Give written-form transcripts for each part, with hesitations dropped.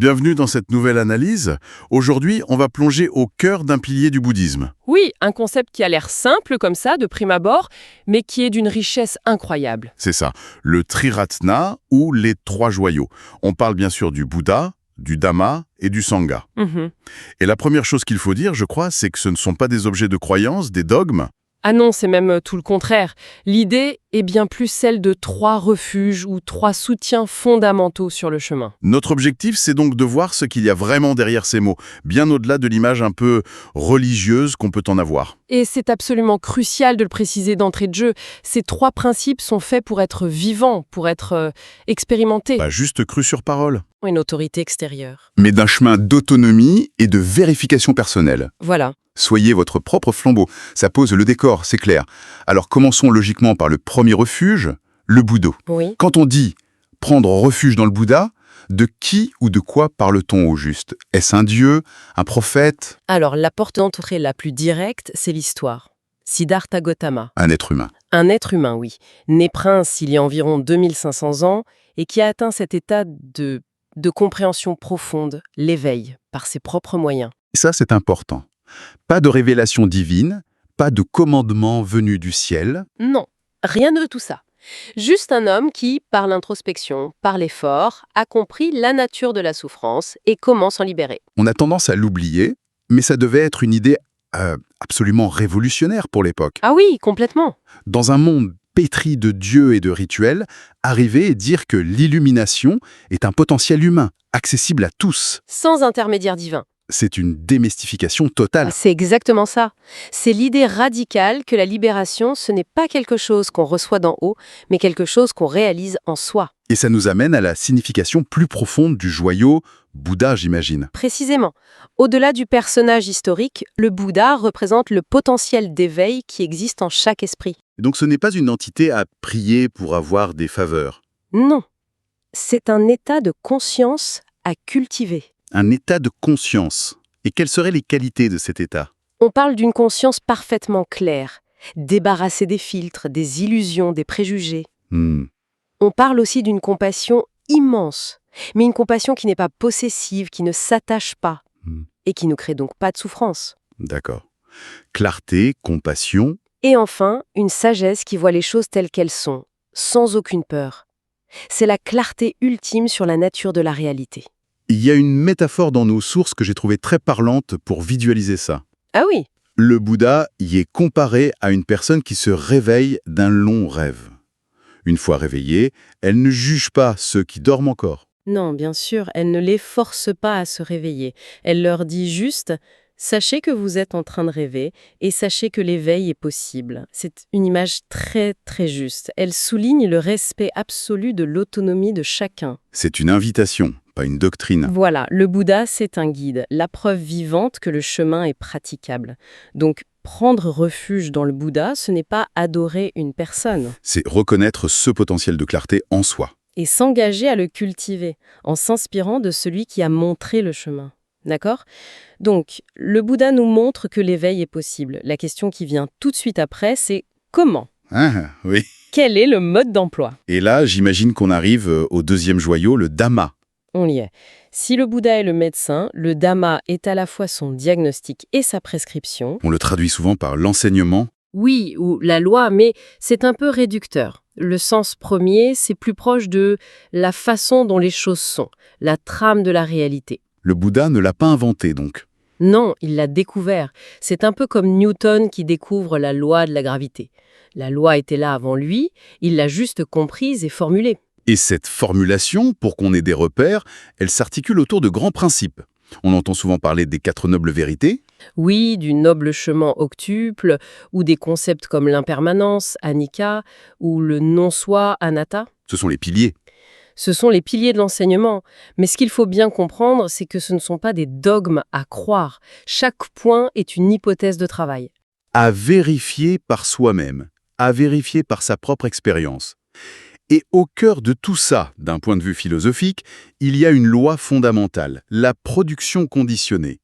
Bienvenue dans cette nouvelle analyse. Aujourd'hui, on va plonger au cœur d'un pilier du bouddhisme. Oui, un concept qui a l'air simple comme ça, de prime abord, mais qui est d'une richesse incroyable. C'est ça, le Triratna ou les trois joyaux. On parle bien sûr du Bouddha, du Dhamma et du Sangha. Mhm. Et la première chose qu'il faut dire, je crois, c'est que ce ne sont pas des objets de croyance, des dogmes. Ah non, c'est même tout le contraire. L'idée est bien plus celle de trois refuges ou trois soutiens fondamentaux sur le chemin. Notre objectif, c'est donc de voir ce qu'il y a vraiment derrière ces mots, bien au-delà de l'image un peu religieuse qu'on peut en avoir. Et c'est absolument crucial de le préciser d'entrée de jeu. Ces trois principes sont faits pour être vivants, pour être expérimentés. Pas juste cru sur parole. Une autorité extérieure. Mais d'un chemin d'autonomie et de vérification personnelle. Voilà. Soyez votre propre flambeau. Ça pose le décor, c'est clair. Alors commençons logiquement par le premier refuge, le Bouddha. Oui. Quand on dit prendre refuge dans le Bouddha, de qui ou de quoi parle-t-on au juste? Est-ce un dieu, un prophète, Alors, la porte d'entrée la plus directe, c'est l'histoire. Siddhartha Gautama. un être humain? Un être humain, oui. Né prince il y a environ 2500 ans et qui a atteint cet état de compréhension profonde, l'éveil, par ses propres moyens. Et ça, c'est important. Pas de révélation divine, pas de commandement venu du ciel. Non, rien de tout ça. Juste un homme qui, par l'introspection, par l'effort, a compris la nature de la souffrance et comment s'en libérer. On a tendance à l'oublier, mais ça devait être une idée absolument révolutionnaire pour l'époque. Ah oui, complètement. Dans un monde pétri de dieux et de rituels, arriver et dire que l'illumination est un potentiel humain, accessible à tous. Sans intermédiaire divin. C'est une démystification totale. C'est exactement ça. C'est l'idée radicale que la libération, ce n'est pas quelque chose qu'on reçoit d'en haut, mais quelque chose qu'on réalise en soi. Et ça nous amène à la signification plus profonde du joyau Bouddha, j'imagine. Précisément. Au-delà du personnage historique, le Bouddha représente le potentiel d'éveil qui existe en chaque esprit. Donc ce n'est pas une entité à prier pour avoir des faveurs. Non. C'est un état de conscience à cultiver. Un état de conscience. Et quelles seraient les qualités de cet état? On parle d'une conscience parfaitement claire, débarrassée des filtres, des illusions, des préjugés. On parle aussi d'une compassion immense, mais une compassion qui n'est pas possessive, qui ne s'attache pas, et qui ne crée donc pas de souffrance. D'accord. Clarté, compassion. Et enfin, une sagesse qui voit les choses telles qu'elles sont, sans aucune peur. C'est la clarté ultime sur la nature de la réalité. Il y a une métaphore dans nos sources que j'ai trouvée très parlante pour visualiser ça. Ah oui, Le Bouddha y est comparé à une personne qui se réveille d'un long rêve. Une fois réveillée, elle ne juge pas ceux qui dorment encore. non, bien sûr, elle ne les force pas à se réveiller. Elle leur dit juste « Sachez que vous êtes en train de rêver et sachez que l'éveil est possible ». C'est une image très, très juste. Elle souligne le respect absolu de l'autonomie de chacun. C'est une invitation, pas une doctrine. Voilà, le Bouddha, c'est un guide, la preuve vivante que le chemin est praticable. Donc, prendre refuge dans le Bouddha, ce n'est pas adorer une personne. C'est reconnaître ce potentiel de clarté en soi. Et s'engager à le cultiver, en s'inspirant de celui qui a montré le chemin. D'accord? Donc, le Bouddha nous montre que l'éveil est possible. La question qui vient tout de suite après, c'est comment? Ah, oui. Quel est le mode d'emploi? Et là, j'imagine qu'on arrive au deuxième joyau, le Dhamma. On y est. Si le Bouddha est le médecin, le Dhamma est à la fois son diagnostic et sa prescription. On le traduit souvent par l'enseignement. Oui, ou la loi, mais c'est un peu réducteur. Le sens premier, c'est plus proche de la façon dont les choses sont, la trame de la réalité. Le Bouddha ne l'a pas inventé, donc. Non, il l'a découvert. C'est un peu comme Newton qui découvre la loi de la gravité. La loi était là avant lui, il l'a juste comprise et formulée. Et cette formulation, pour qu'on ait des repères, elle s'articule autour de grands principes. On entend souvent parler des 4 nobles vérités. Oui, du noble chemin octuple, ou des concepts comme l'impermanence, anicca, ou le non-soi, anatta. Ce sont les piliers. Ce sont les piliers de l'enseignement. Mais ce qu'il faut bien comprendre, c'est que ce ne sont pas des dogmes à croire. Chaque point est une hypothèse de travail. À vérifier par soi-même, à vérifier par sa propre expérience. Et au cœur de tout ça, d'un point de vue philosophique, il y a une loi fondamentale, la production conditionnée.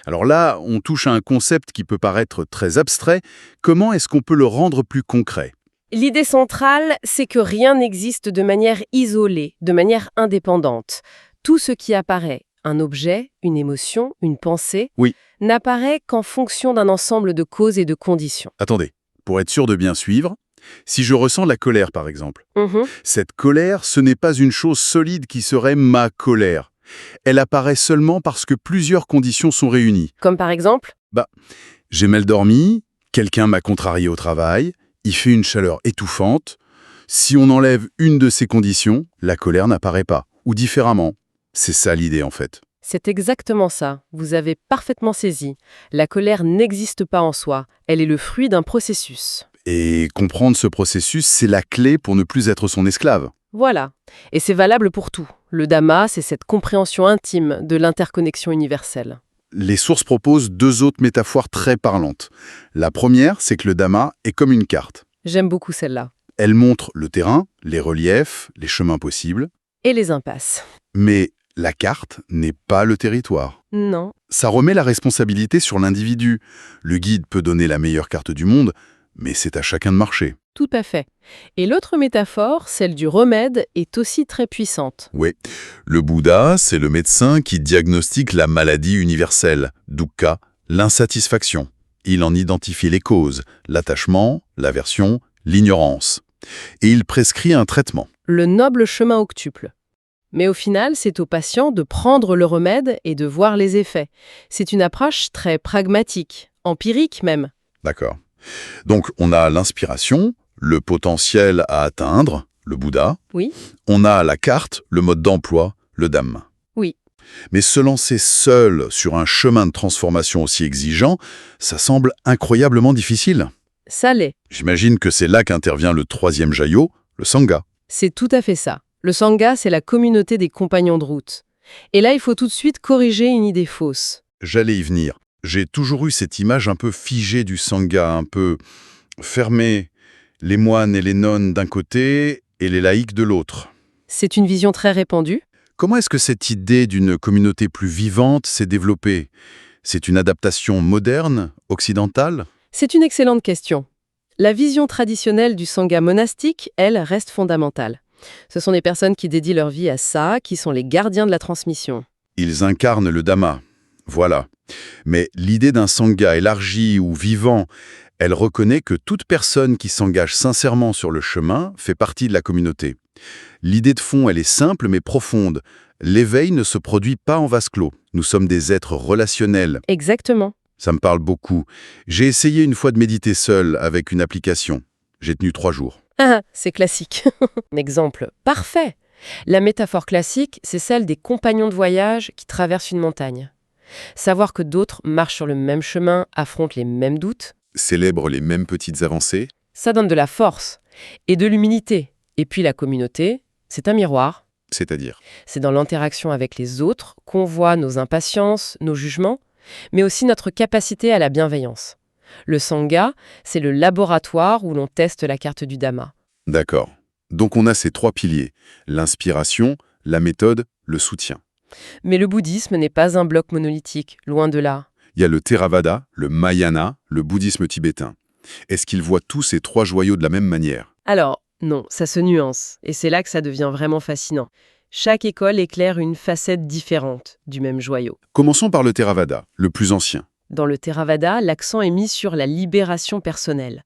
Alors là, on touche à un concept qui peut paraître très abstrait. Comment est-ce qu'on peut le rendre plus concret ? L'idée centrale, c'est que rien n'existe de manière isolée, de manière indépendante. Tout ce qui apparaît, un objet, une émotion, une pensée, Oui. n'apparaît qu'en fonction d'un ensemble de causes et de conditions. Attendez, pour être sûr de bien suivre, si je ressens la colère par exemple, Mhm. cette colère, ce n'est pas une chose solide qui serait ma colère. Elle apparaît seulement parce que plusieurs conditions sont réunies. Comme par exemple, J'ai mal dormi, quelqu'un m'a contrarié au travail, il fait une chaleur étouffante. Si on enlève une de ces conditions, la colère n'apparaît pas, ou différemment. C'est ça l'idée en fait. c'est exactement ça, vous avez parfaitement saisi. La colère n'existe pas en soi, elle est le fruit d'un processus. Et comprendre ce processus, c'est la clé pour ne plus être son esclave. Voilà, et c'est valable pour tout. Le Dhamma, c'est cette compréhension intime de l'interconnexion universelle. Les sources proposent deux autres métaphores très parlantes. La première, c'est que le Dhamma est comme une carte. J'aime beaucoup celle-là. Elle montre le terrain, les reliefs, les chemins possibles, Et les impasses. mais la carte n'est pas le territoire. Non. Ça remet la responsabilité sur l'individu. Le guide peut donner la meilleure carte du monde, mais c'est à chacun de marcher. Tout à fait. Et l'autre métaphore, celle du remède, est aussi très puissante. Oui, le Bouddha, c'est le médecin qui diagnostique la maladie universelle, dukkha, l'insatisfaction. Il en identifie les causes, l'attachement, l'aversion, l'ignorance. Et il prescrit un traitement. Le noble chemin octuple. Mais au final, c'est au patient de prendre le remède et de voir les effets. C'est une approche très pragmatique, empirique même. D'accord. Donc on a l'inspiration, le potentiel à atteindre, le Bouddha. Oui. On a la carte, le mode d'emploi, le Dhamma. Oui. Mais se lancer seul sur un chemin de transformation aussi exigeant, ça semble incroyablement difficile. Ça l'est. J'imagine que c'est là qu'intervient le troisième jayo, le Sangha. C'est tout à fait ça. Le Sangha, c'est la communauté des compagnons de route. Et là, il faut tout de suite corriger une idée fausse. J'allais y venir. J'ai toujours eu cette image un peu figée du Sangha, un peu fermée. Les moines et les nonnes d'un côté et les laïcs de l'autre. C'est une vision très répandue. Comment est-ce que cette idée d'une communauté plus vivante s'est développée? C'est une adaptation moderne, occidentale? C'est une excellente question. La vision traditionnelle du Sangha monastique, elle, reste fondamentale. Ce sont des personnes qui dédient leur vie à ça, qui sont les gardiens de la transmission. Ils incarnent le Dhamma. Voilà. Mais l'idée d'un Sangha élargi ou vivant, elle reconnaît que toute personne qui s'engage sincèrement sur le chemin fait partie de la communauté. L'idée de fond, elle est simple mais profonde. L'éveil ne se produit pas en vase clos. Nous sommes des êtres relationnels. Exactement. Ça me parle beaucoup. J'ai essayé une fois de méditer seul avec une application. J'ai tenu 3 jours. Ah, c'est classique. Un exemple parfait. La métaphore classique, c'est celle des compagnons de voyage qui traversent une montagne. Savoir que d'autres marchent sur le même chemin, affrontent les mêmes doutes, Célèbre les mêmes petites avancées. ça donne de la force et de l'humilité. Et puis la communauté, c'est un miroir. C'est-à-dire? C'est dans l'interaction avec les autres qu'on voit nos impatiences, nos jugements, mais aussi notre capacité à la bienveillance. Le Sangha, c'est le laboratoire où l'on teste la carte du Dhamma. D'accord. Donc on a ces 3 piliers. L'inspiration, la méthode, le soutien. Mais le bouddhisme n'est pas un bloc monolithique, loin de là. Il y a le Theravada, le Mahayana, le bouddhisme tibétain. Est-ce qu'ils voient tous ces 3 joyaux de la même manière? Alors, non, ça se nuance, et c'est là que ça devient vraiment fascinant. Chaque école éclaire une facette différente du même joyau. Commençons par le Theravada, le plus ancien. Dans le Theravada, l'accent est mis sur la libération personnelle.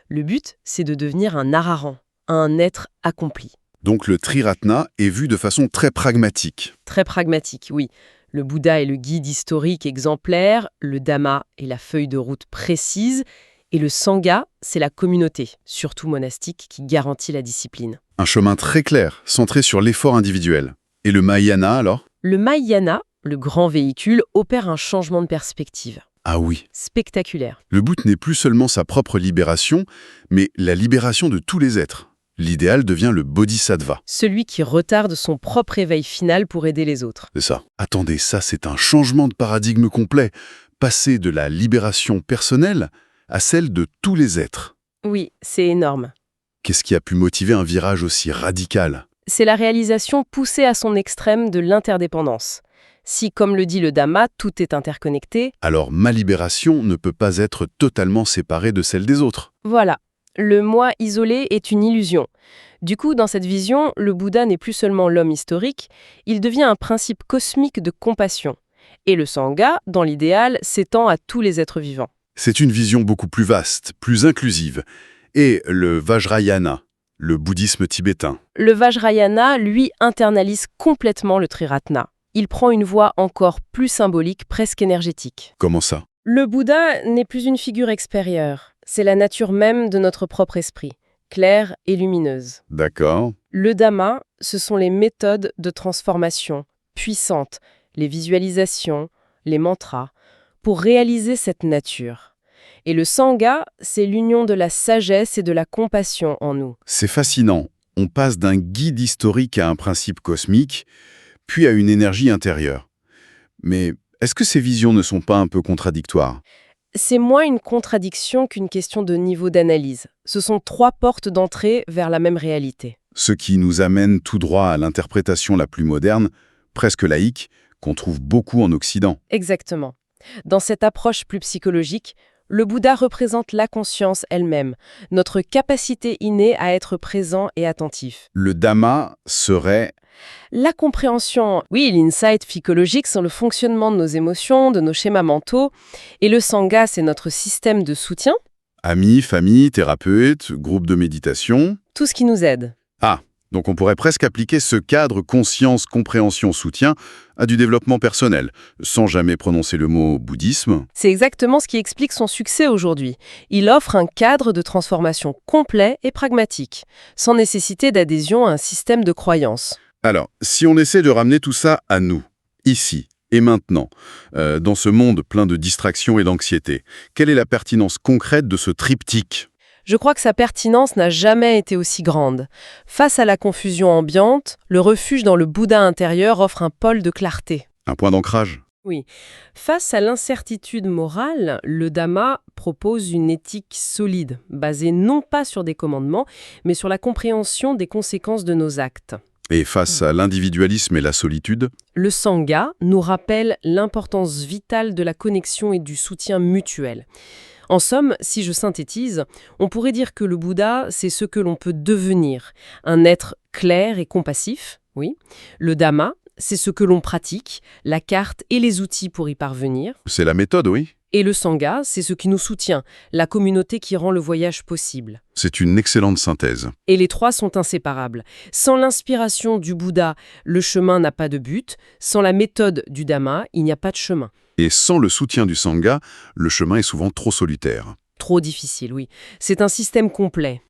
Le but, c'est de devenir un arahan, un être accompli. Donc le Triratna est vu de façon très pragmatique. Très pragmatique, oui. Le Bouddha est le guide historique exemplaire, le Dhamma est la feuille de route précise, et le Sangha, c'est la communauté, surtout monastique, qui garantit la discipline. Un chemin très clair, centré sur l'effort individuel. Et le Mahayana alors? Le Mahayana, le grand véhicule, opère un changement de perspective. Ah oui. Spectaculaire. Le but n'est plus seulement sa propre libération, mais la libération de tous les êtres. L'idéal devient le bodhisattva. Celui qui retarde son propre éveil final pour aider les autres. C'est ça. Attendez, ça c'est un changement de paradigme complet. Passer de la libération personnelle à celle de tous les êtres. Oui, c'est énorme. Qu'est-ce qui a pu motiver un virage aussi radical? C'est la réalisation poussée à son extrême de l'interdépendance. Si, comme le dit le Dhamma, tout est interconnecté, Alors ma libération ne peut pas être totalement séparée de celle des autres. voilà. le moi isolé est une illusion. Du coup, dans cette vision, le Bouddha n'est plus seulement l'homme historique, il devient un principe cosmique de compassion. Et le Sangha, dans l'idéal, s'étend à tous les êtres vivants. C'est une vision beaucoup plus vaste, plus inclusive. Et le Vajrayana, le bouddhisme tibétain. Le Vajrayana, lui, internalise complètement le Triratna. Il prend une voie encore plus symbolique, presque énergétique. Comment ça? Le Bouddha n'est plus une figure extérieure, c'est la nature même de notre propre esprit, claire et lumineuse. D'accord. Le Dhamma, ce sont les méthodes de transformation puissantes, les visualisations, les mantras, pour réaliser cette nature. Et le Sangha, c'est l'union de la sagesse et de la compassion en nous. C'est fascinant. On passe d'un guide historique à un principe cosmique, puis à une énergie intérieure. Mais est-ce que ces visions ne sont pas un peu contradictoires? C'est moins une contradiction qu'une question de niveau d'analyse. Ce sont 3 portes d'entrée vers la même réalité. Ce qui nous amène tout droit à l'interprétation la plus moderne, presque laïque, qu'on trouve beaucoup en Occident. Exactement. Dans cette approche plus psychologique, le Bouddha représente la conscience elle-même, notre capacité innée à être présent et attentif. Le Dhamma serait... La compréhension, oui, l'insight psychologique sur le fonctionnement de nos émotions, de nos schémas mentaux, et le Sangha, c'est notre système de soutien, amis, famille, thérapeutes, groupe de méditation. tout ce qui nous aide. Ah, donc on pourrait presque appliquer ce cadre conscience, compréhension, soutien à du développement personnel, sans jamais prononcer le mot bouddhisme. C'est exactement ce qui explique son succès aujourd'hui. Il offre un cadre de transformation complet et pragmatique, sans nécessité d'adhésion à un système de croyances. Alors, si on essaie de ramener tout ça à nous, ici et maintenant, dans ce monde plein de distractions et d'anxiété, quelle est la pertinence concrète de ce triptyque ? Je crois que sa pertinence n'a jamais été aussi grande. Face à la confusion ambiante, le refuge dans le Bouddha intérieur offre un pôle de clarté. Un point d'ancrage ? Oui. Face à l'incertitude morale, le Dhamma propose une éthique solide, basée non pas sur des commandements, mais sur la compréhension des conséquences de nos actes. Et face à l'individualisme et la solitude ? Le Sangha nous rappelle l'importance vitale de la connexion et du soutien mutuel. En somme, si je synthétise, on pourrait dire que le Bouddha, c'est ce que l'on peut devenir, un être clair et compassif, oui. Le Dhamma, c'est ce que l'on pratique, la carte et les outils pour y parvenir. C'est la méthode, oui. Et le Sangha, c'est ce qui nous soutient, la communauté qui rend le voyage possible. C'est une excellente synthèse. Et les 3 sont inséparables. Sans l'inspiration du Bouddha, le chemin n'a pas de but. Sans la méthode du Dhamma, il n'y a pas de chemin. Et sans le soutien du Sangha, le chemin est souvent trop solitaire. Trop difficile, oui. C'est un système complet.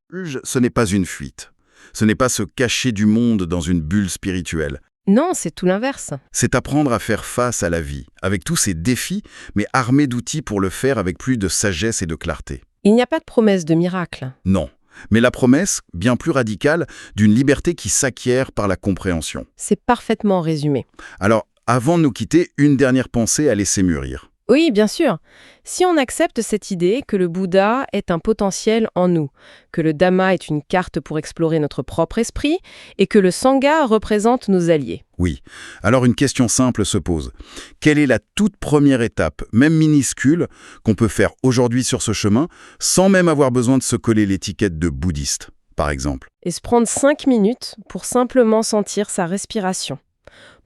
Ce n'est pas une fuite. Ce n'est pas se cacher du monde dans une bulle spirituelle. Non, c'est tout l'inverse. C'est apprendre à faire face à la vie, avec tous ses défis, mais armé d'outils pour le faire avec plus de sagesse et de clarté. Il n'y a pas de promesse de miracle. Non, mais la promesse, bien plus radicale, d'une liberté qui s'acquiert par la compréhension. C'est parfaitement résumé. Alors, avant de nous quitter, une dernière pensée à laisser mûrir. Oui, bien sûr. Si on accepte cette idée que le Bouddha est un potentiel en nous, que le Dhamma est une carte pour explorer notre propre esprit et que le Sangha représente nos alliés. Oui, alors une question simple se pose. Quelle est la toute première étape, même minuscule, qu'on peut faire aujourd'hui sur ce chemin, sans même avoir besoin de se coller l'étiquette de bouddhiste, par exemple ? Et se prendre 5 minutes pour simplement sentir sa respiration.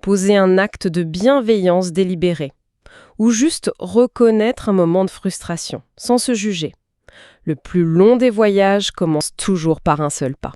Poser un acte de bienveillance délibéré. Ou juste reconnaître un moment de frustration, sans se juger. Le plus long des voyages commence toujours par un seul pas.